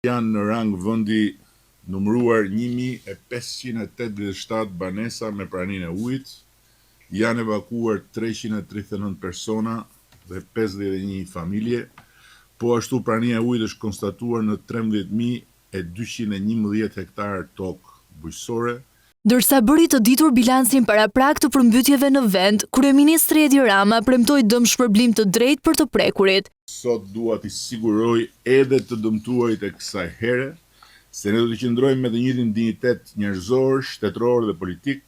Janë në rang vendi numëruar 1587 banesa me praninë e ujit, janë evakuar 339 persona dhe 51 familje, po ashtu prania e ujit është konstatuar në 13.211 hektar tokë bujqësore. Ndërsa bëri të ditur bilancin paraprak të përmbytjeve në vend, kryeministri Edi Rama premtoi dëmshpërblim të drejtë për të prekurit. Sot dua t'i siguroj edhe të dëmtuarit e kësaj here se ne do të qëndrojmë me të njëjtin dinjitet njerëzor, shtetëror dhe politik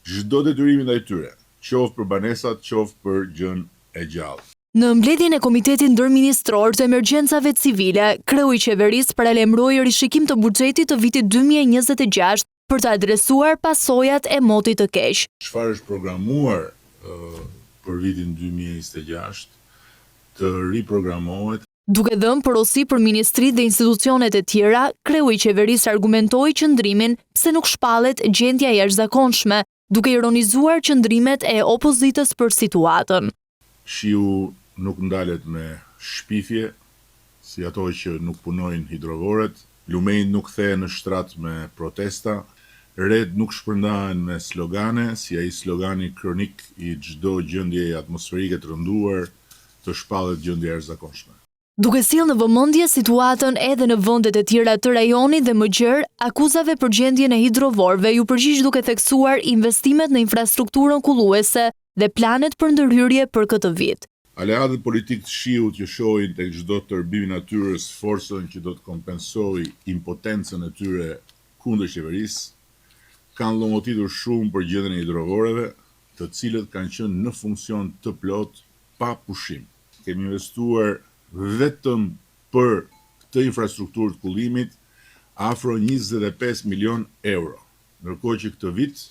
çdo detyrim ndaj tyre, qoftë për banesat, qoftë për gjën e gjallë. Në mbledhjen e Komitetit Ndërministror të Emergjencave Civile, kreu i qeverisë paralajmëroi rishikim të buxhetit të vitit 2026 për të adresuar pasojat e motit të keq. Çfarë është programuar për vitin 2026 të riprogramohet. Duke dhënë porosi për ministritë dhe institucionet e tjera, kreu i qeverisë argumentoi qëndrimin pse nuk shpallet gjendja e jashtëzakonshme, duke ironizuar qëndrimet e opozitës për situatën. Shiu nuk ndalet me shpifje, si ato që nuk punojnë hidrovorët, lumejnë nuk kthehen në shtrat me protesta, red nuk shpërndahen me slogane, si ai slogani kronik i çdo gjendje atmosferike të rënduar, të shpallet gjendja e jashtëzakonshme. Duke sjellë në vëmendje situatën edhe në vendet e tjera të rajonit dhe më gjerë, akuzave për gjendjen e hidrovorëve ju përgjigj duke theksuar investimet në infrastrukturën kulluese dhe planet për ndërhyrje për këtë vit. Aleatët politikë të shiut që shohin tek çdo tërbim i natyrës forcën që do të kompensojë impotencën e tyre kundër qeverisë, kanë llomotitur shumë për gjendjen e hidrovorëve, të cilët kanë qenë në funksion të plot pa pushim. Kemi investuar vetëm për këtë infrastrukturë të kullimit afro 25 milion euro, ndërkohë që këtë vit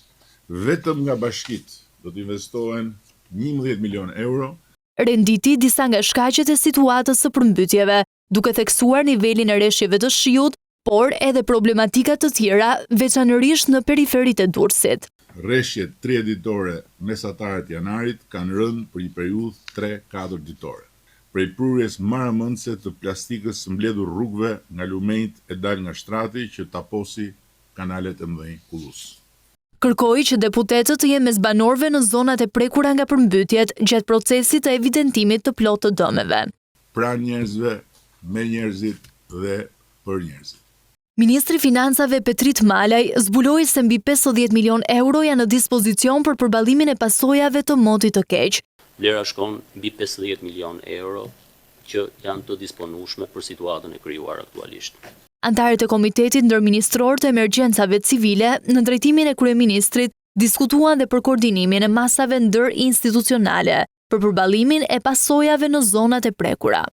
vetëm nga bashkitë do të investohen 11 milion euro. Renditi disa nga shkaqet e situatës së përmbytjeve, duke theksuar nivelin e rreshjeve të shiut, por edhe problematika të tjera, veçanërisht në periferitë e Durrësit. Rreshjet 3 ditore mesatare të janarit kanë rënë për një periudhë 3-4 ditore. Prej prurjes marramëndse të plastikës së mbledhur rrugëve nga lumenjt e dal nga shtrati që taposi kanalet e mëdhenj kullues. Kërkoi që deputetët të jenë mes banorëve në zonat e prekura nga përmbytjet gjatë procesit të evidentimit të plotë të dëmeve. Pra njerëzve, me njerëzit dhe për njerëzit. Ministri Financave Petrit Malaj zbuloi se mbi 50 milion euro janë në dispozicion për përballimin e pasojave të motit të keq. Vlera shkon mbi 50 milion euro që janë të disponueshme për situatën e krijuar aktualisht. Antarët e Komitetit Ndërministror të Emergjencave Civile, në drejtimin e kryeministrit, diskutuan dhe për koordinimin e masave ndër institucionale, për përballimin e pasojave në zonat e prekura.